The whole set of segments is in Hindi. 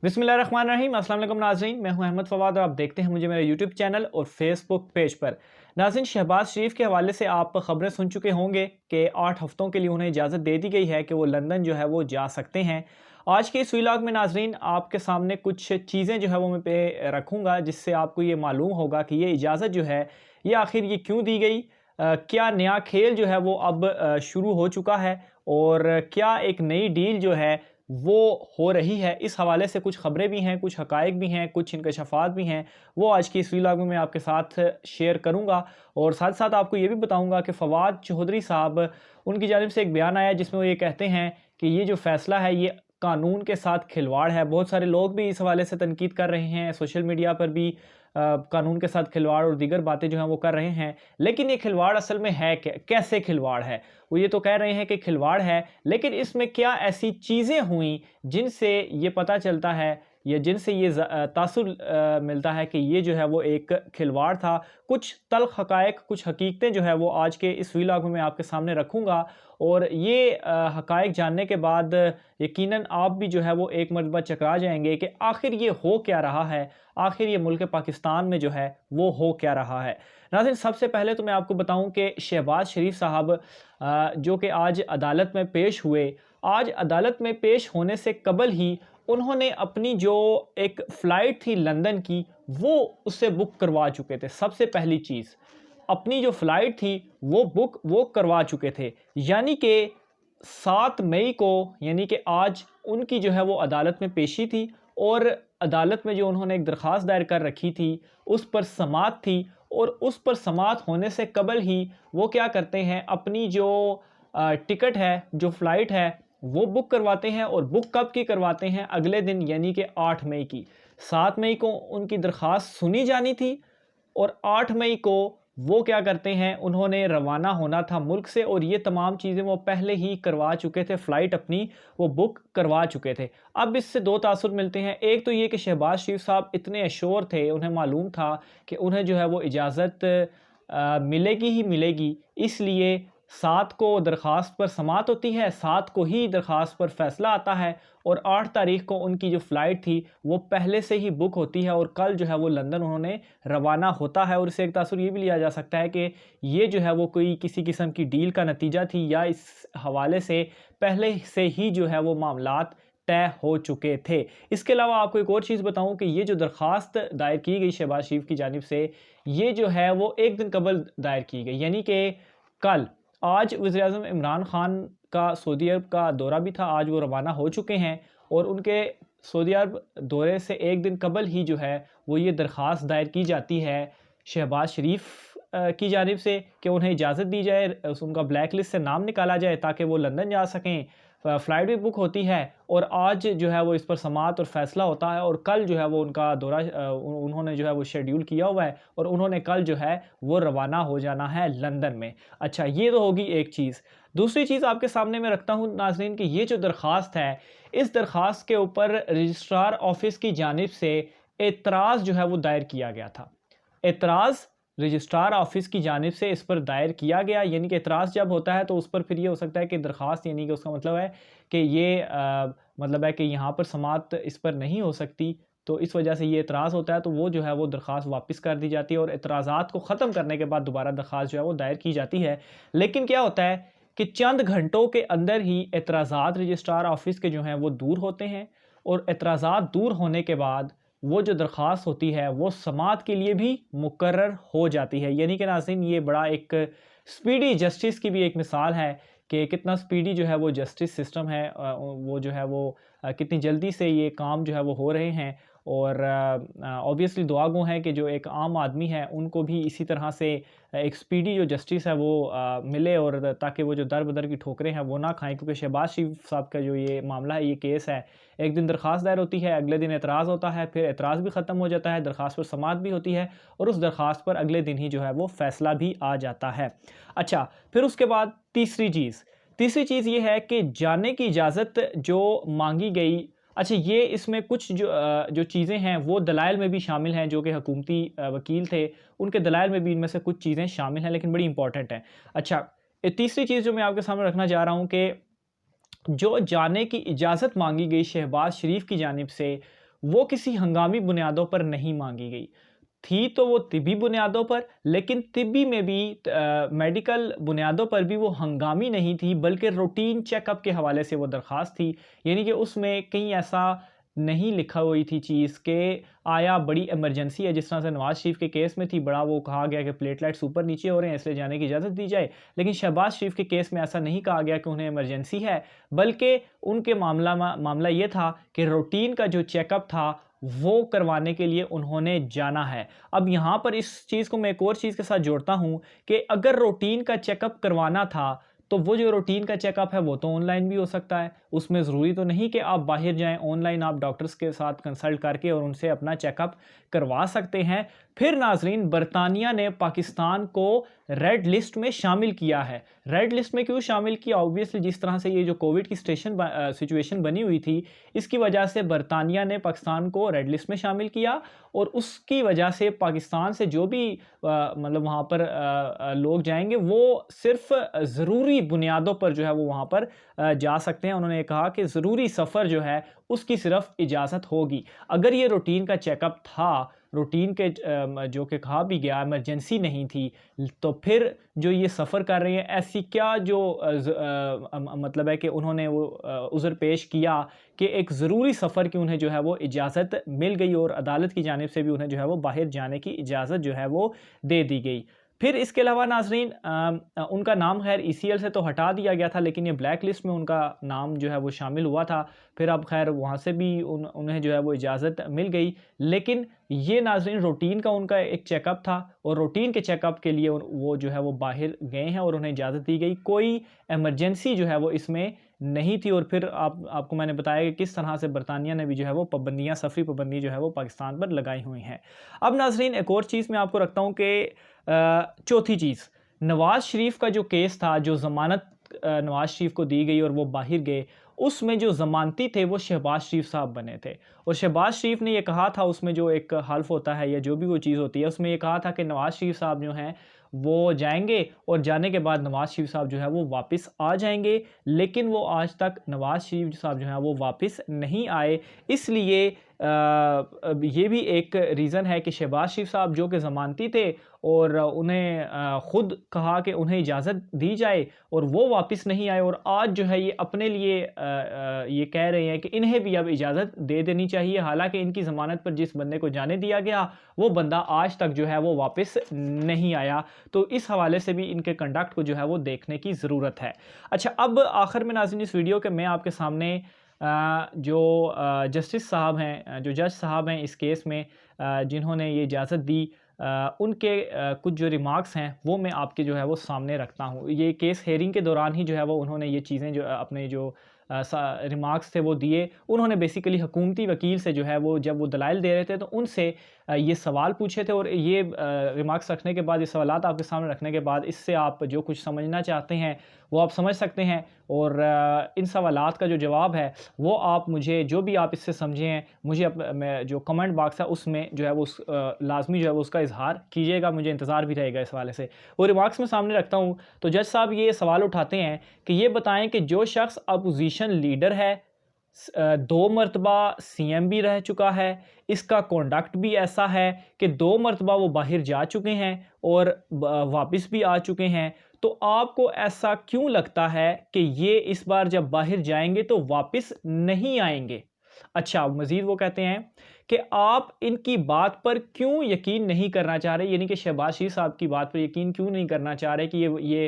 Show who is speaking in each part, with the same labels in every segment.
Speaker 1: बिस्मिल्लाहिर्रहमानिर्रहीम। अस्सलाम वालेकुम नाज़रीन, मैं हूं अहमद फ़वाद और आप देखते हैं मुझे मेरे यूट्यूब चैनल और फेसबुक पेज पर। नाज़रीन, शहबाज शरीफ के हवाले से आप ख़बरें सुन चुके होंगे कि 8 हफ़्तों के लिए उन्हें इजाज़त दे दी गई है कि वो लंदन जो है वो जा सकते हैं। आज के इस व्लॉग में नाज़रीन आपके सामने कुछ चीज़ें जो है वो मैं पे रखूँगा, जिससे आपको ये मालूम होगा कि ये इजाज़त जो है ये आखिर ये क्यों दी गई। क्या नया खेल जो है वो अब शुरू हो चुका है और क्या एक नई डील जो है वो हो रही है। इस हवाले से कुछ ख़बरें भी हैं, कुछ हक़ाइक़ भी हैं, कुछ इंकशाफ़ात भी हैं, वो आज की इस व्लॉग में मैं आपके साथ शेयर करूँगा। और साथ-साथ आपको ये भी बताऊँगा कि फ़वाद चौधरी साहब, उनकी जानिब से एक बयान आया है जिसमें वो ये कहते हैं कि ये जो फ़ैसला है ये कानून के साथ खिलवाड़ है। बहुत सारे लोग भी इस हवाले से तनकीद कर रहे हैं, सोशल मीडिया पर भी कानून के साथ खिलवाड़ और दीगर बातें जो हैं वो कर रहे हैं। लेकिन ये खिलवाड़ असल में है क्या? कैसे खिलवाड़ है? वो ये तो कह रहे हैं कि खिलवाड़ है, लेकिन इसमें क्या ऐसी चीज़ें हुई जिनसे ये पता चलता है या जिनसे ये तासुर मिलता है कि ये जो है वो एक खिलवाड़ था। कुछ तल्ख़ हक़ाइक़, कुछ हकीकतें जो है वो आज के इस व्लॉग में मैं आपके सामने रखूँगा और ये हक़ाइक़ जानने के बाद यकीनन आप भी जो है वो एक मरतबा चकरा जाएँगे कि आखिर ये हो क्या रहा है? आखिर ये मुल्क पाकिस्तान में जो है वो हो क्या रहा है? नाज़रीन, सबसे पहले तो मैं आपको बताऊँ कि शहबाज शरीफ साहब जो कि आज अदालत में पेश हुए, आज अदालत में पेश होने से कबल ही उन्होंने अपनी जो एक फ़्लाइट थी लंदन की, वो उससे बुक करवा चुके थे। सबसे पहली चीज़, अपनी जो फ़्लाइट थी वो करवा चुके थे। यानी कि 7 मई को, यानी कि आज उनकी जो है वो अदालत में पेशी थी और अदालत में जो उन्होंने एक दरख्वास्त दायर कर रखी थी, उस पर समाअत थी और उस पर समाअत होने से कबल ही वो क्या करते हैं, अपनी जो टिकट है, जो फ़्लाइट है, वो बुक करवाते हैं और बुक कब की करवाते हैं? अगले दिन, यानी कि 8 मई की। 7 मई को उनकी दरख्वास्त सुनी जानी थी और 8 मई को वो क्या करते हैं, उन्होंने रवाना होना था मुल्क से और ये तमाम चीज़ें वो पहले ही करवा चुके थे, फ़्लाइट अपनी वो बुक करवा चुके थे। अब इससे 2 तासुर मिलते हैं। एक तो ये कि शहबाज शरीफ साहब इतने एश्योर थे, उन्हें मालूम था कि उन्हें जो है वो इजाज़त मिलेगी ही मिलेगी, इसलिए 7 को दरख्वास्त पर समाअत होती है, 7 को ही दरख्वास्त पर फ़ैसला आता है और 8 तारीख़ को उनकी जो फ़्लाइट थी वो पहले से ही बुक होती है और कल जो है वो लंदन उन्होंने रवाना होता है। और इससे एक तासुर ये भी लिया जा सकता है कि ये जो है वो कोई किसी किस्म की डील का नतीजा थी या इस हवाले से पहले से ही जो है वो मामलात तय हो चुके थे। इसके अलावा आपको एक और चीज़ बताऊँ कि ये जो दरख्वास्त दायर की गई शहबाज शरीफ की जानिब से, ये जो है वो 1 दिन कबल दायर की गई, यानी कि कल। आज वज़ीर-ए-आज़म इमरान खान का सऊदी अरब का दौरा भी था, आज वो रवाना हो चुके हैं और उनके सऊदी अरब दौरे से 1 दिन कबल ही जो है वो ये दरख्वास्त दायर की जाती है शहबाज शरीफ की जानिब से कि उन्हें इजाज़त दी जाए, उनका ब्लैक लिस्ट से नाम निकाला जाए ताकि वो लंदन जा सकें। फ़्लाइट भी बुक होती है और आज जो है वो इस पर समाअत और फ़ैसला होता है और कल जो है वो उनका दौरा उन्होंने जो है वो शेड्यूल किया हुआ है और उन्होंने कल जो है वो रवाना हो जाना है लंदन में। अच्छा, ये तो होगी एक चीज़। दूसरी चीज़ आपके सामने मैं रखता हूँ नाज़रीन कि ये जो दरख्वास्त है, इस दरख्वास्त के ऊपर रजिस्ट्रार ऑफ़िस की जानिब से एतराज़ जो है वो दायर किया गया था। एतराज़ रजिस्ट्रार ऑफ़िस की जानिब से इस पर दायर किया गया, यानी कि एतराज़ जब होता है तो उस पर फिर ये हो सकता है कि दरख्वास्त, यानी कि उसका मतलब है कि ये मतलब है कि यहाँ पर समाअत इस पर नहीं हो सकती, तो इस वजह से ये एतराज़ होता है, तो वो जो है वो दरख्वास्त वापस कर दी जाती है और एतराज़ात को ख़त्म करने के बाद दोबारा दरख्वास्त जो है वो दायर की जाती है। लेकिन क्या होता है कि चंद घंटों के अंदर ही एतराज़ात रजिस्ट्रार ऑफ़िस के जो हैं वो दूर होते हैं और एतराज़ात दूर होने के बाद वो जो दरख्वास्त होती है वो समाअत के लिए भी मुकर्रर हो जाती है। यानी कि नाज़रीन, ये बड़ा एक स्पीडी जस्टिस की भी एक मिसाल है कि कितना स्पीडी जो है वो जस्टिस सिस्टम है, वो जो है वो कितनी जल्दी से ये काम जो है वो हो रहे हैं और ऑब्वियसली दुआ गो हैं कि जो एक आम आदमी है उनको भी इसी तरह से एक स्पीडी जो जस्टिस है वो मिले और ताकि वो जो दर बदर की ठोकरें हैं वो ना खाएँ, क्योंकि शहबाज शरीफ साहब का जो ये मामला है, ये केस है, एक दिन दरख्वास्त दायर होती है, अगले दिन एतराज़ होता है, फिर एतराज़ भी ख़त्म हो जाता है, दरख्वास्त पर समाअत भी होती है और उस दरख्वास्त पर अगले दिन ही जो है वो फ़ैसला भी आ जाता है। अच्छा, फिर उसके बाद तीसरी चीज़ ये है कि जाने की इजाज़त जो माँगी गई। अच्छा, ये इसमें कुछ जो चीज़ें हैं वो दलाइल में भी शामिल हैं, जो कि हुकूमती वकील थे, उनके दलाइल में भी इनमें से कुछ चीज़ें शामिल हैं, लेकिन बड़ी इंपॉर्टेंट हैं। अच्छा, तीसरी चीज़ जो मैं आपके सामने रखना चाह रहा हूँ कि जो जाने की इजाज़त माँगी गई शहबाज शरीफ की जानिब से, वो किसी हंगामी बुनियादों पर नहीं मांगी गई थी, तो वो तिब्बी बुनियादों पर, लेकिन तिब्बी में भी मेडिकल बुनियादों पर भी वो हंगामी नहीं थी, बल्कि रूटीन चेकअप के हवाले से वो दरख्वास्त थी। यानी कि उसमें कहीं ऐसा नहीं लिखा हुई थी चीज़ के आया बड़ी इमरजेंसी है, जिस तरह से नवाज शरीफ के केस में थी, बड़ा वो कहा गया कि प्लेटलेट्स ऊपर नीचे हो रहे हैं इसलिए जाने की इजाज़त दी जाए। लेकिन शहबाज शरीफ के केस में ऐसा नहीं कहा गया कि उन्हें इमरजेंसी है, बल्कि उनके मामला ये था कि रूटीन का जो चेकअप था वो करवाने के लिए उन्होंने जाना है। अब यहाँ पर इस चीज़ को मैं एक और चीज़ के साथ जोड़ता हूँ कि अगर रूटीन का चेकअप करवाना था, तो वो जो रूटीन का चेकअप है वो तो ऑनलाइन भी हो सकता है। उसमें ज़रूरी तो नहीं कि आप बाहर जाएँ, ऑनलाइन आप डॉक्टर्स के साथ कंसल्ट करके और उनसे अपना चेकअप करवा सकते हैं। फिर नाज़रीन, बरतानिया ने पाकिस्तान को रेड लिस्ट में शामिल किया है। रेड लिस्ट में क्यों शामिल किया? ऑब्वियसली जिस तरह से ये जो कोविड की सिचुएशन बनी हुई थी, इसकी वजह से बरतानिया ने पाकिस्तान को रेड लिस्ट में शामिल किया और उसकी वजह से पाकिस्तान से जो भी मतलब वहाँ पर लोग जाएँगे, वो सिर्फ़ ज़रूरी बुनियादों पर जो है वो वहाँ पर जा सकते हैं। उन्होंने कहा कि ज़रूरी सफ़र जो है उसकी सिर्फ़ इजाज़त होगी। अगर ये रूटीन का चेकअप था, रूटीन के जो कि कहा भी गया इमरजेंसी नहीं थी, तो फिर जो ये सफ़र कर रहे हैं, ऐसी क्या जो मतलब है कि उन्होंने वो उज़र पेश किया कि एक ज़रूरी सफ़र की उन्हें जो है वो इजाज़त मिल गई और अदालत की जानिब से भी उन्हें जो है वो बाहर जाने की इजाज़त जो है वो दे दी गई। फिर इसके अलावा नाज़रीन, उनका नाम खैर ईसीएल से तो हटा दिया गया था, लेकिन ये ब्लैक लिस्ट में उनका नाम जो है वो शामिल हुआ था। फिर अब खैर वहाँ से भी उन्हें जो है वो इजाज़त मिल गई। लेकिन ये नाज़रीन रूटीन का उनका एक चेकअप था और रूटीन के चेकअप के लिए वो जो है वो बाहर गए हैं और उन्हें इजाज़त दी गई। कोई इमरजेंसी जो है वो इसमें नहीं थी। और फिर आपको मैंने बताया कि किस तरह से बरतानिया ने भी जो है वो पाबंदियाँ, सफ़री पाबंदी जो है वो पाकिस्तान पर लगाई हुई हैं। अब नाज़रीन, एक और चीज़ मैं आपको रखता हूँ कि चौथी चीज़, नवाज़ शरीफ का जो केस था, जो ज़मानत नवाज़ शरीफ को दी गई और वो बाहर गए, उसमें जो ज़मानती थे वो शहबाज शरीफ साहब बने थे। और शहबाज शरीफ ने ये कहा था, उसमें जो एक हल्फ़ होता है या जो भी वो चीज़ होती है, उसमें ये कहा था कि नवाज़ शरीफ साहब जो हैं वो जाएँगे और जाने के बाद नवाज़ शरीफ साहब जो है वो वापस आ जाएँगे। लेकिन वो आज तक नवाज़ शरीफ साहब जो हैं वो वापस नहीं आए। इसलिए अब ये भी एक रीज़न है कि शहबाज शरीफ साहब जो कि ज़मानती थे और उन्हें ख़ुद कहा कि उन्हें इजाज़त दी जाए और वो वापस नहीं आए, और आज जो है ये अपने लिए ये कह रहे हैं कि इन्हें भी अब इजाज़त दे देनी चाहिए। हालाँकि इनकी ज़मानत पर जिस बंदे को जाने दिया गया, वो बंदा आज तक जो है वो वापस नहीं आया। तो इस हवाले से भी इनके कंडक्ट को जो है वो देखने की ज़रूरत है। अच्छा, अब आखिर में नाज़रीन इस वीडियो के मैं आपके सामने जो जस्टिस साहब हैं, जो जज साहब हैं इस केस में, जिन्होंने ये इजाज़त दी, उनके कुछ जो रिमार्क्स हैं वो मैं आपके जो है वो सामने रखता हूँ। ये केस हेयरिंग के दौरान ही जो है वो उन्होंने ये चीज़ें जो अपने जो रिमार्क्स थे वो दिए। उन्होंने बेसिकली हुकूमती वकील से जो है वो जब वो दलाइल दे रहे थे तो उनसे ये सवाल पूछे थे, और ये रिमार्क्स रखने के बाद, ये सवालात आपके सामने रखने के बाद, इससे आप जो कुछ समझना चाहते हैं वो आप समझ सकते हैं। और इन सवालात का जो जवाब है वो आप मुझे, जो भी आप इससे समझे हैं, मुझे मैं जो कमेंट बॉक्स है उसमें जो है वो लाज़मी जो है वो उसका इज़हार कीजिएगा। मुझे इंतज़ार भी रहेगा इस हवाले से। वो रिमार्क्स में सामने रखता हूँ। तो जज साहब ये सवाल उठाते हैं कि ये बताएं कि जो शख्स अपोजिशन लीडर है, 2 मरतबा सीएम भी रह चुका है, इसका कॉन्डक्ट भी ऐसा है कि 2 मरतबा वो बाहर जा चुके हैं और वापस भी आ चुके हैं, तो आपको ऐसा क्यों लगता है कि ये इस बार जब बाहर जाएंगे तो वापस नहीं आएंगे? अच्छा, मज़ीद वो कहते हैं कि आप इनकी बात पर क्यों यकीन नहीं करना चाह रहे, यानी कि शहबाज शरीफ साहब की बात पर यकीन क्यों नहीं करना चाह रहे कि ये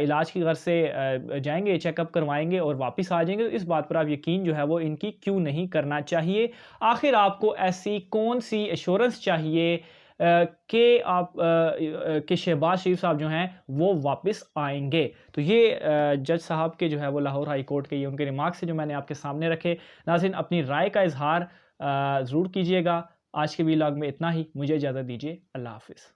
Speaker 1: इलाज की गर्ज से जाएंगे, चेकअप करवाएंगे और वापस आ जाएंगे, तो इस बात पर आप यकीन जो है वो इनकी क्यों नहीं करना चाहिए? आखिर आपको ऐसी कौन सी एश्योरेंस चाहिए कि आप कि शहबाज शरीफ साहब जो हैं वो वापस आएंगे? तो ये जज साहब के जो है वो लाहौर हाई कोर्ट के ये उनके रिमार्क्स से जो मैंने आपके सामने रखे। नाज़रीन, अपनी राय का इज़हार ज़रूर कीजिएगा। आज के व्लॉग में इतना ही। मुझे इजाज़त दीजिए। अल्लाह हाफ़िज़।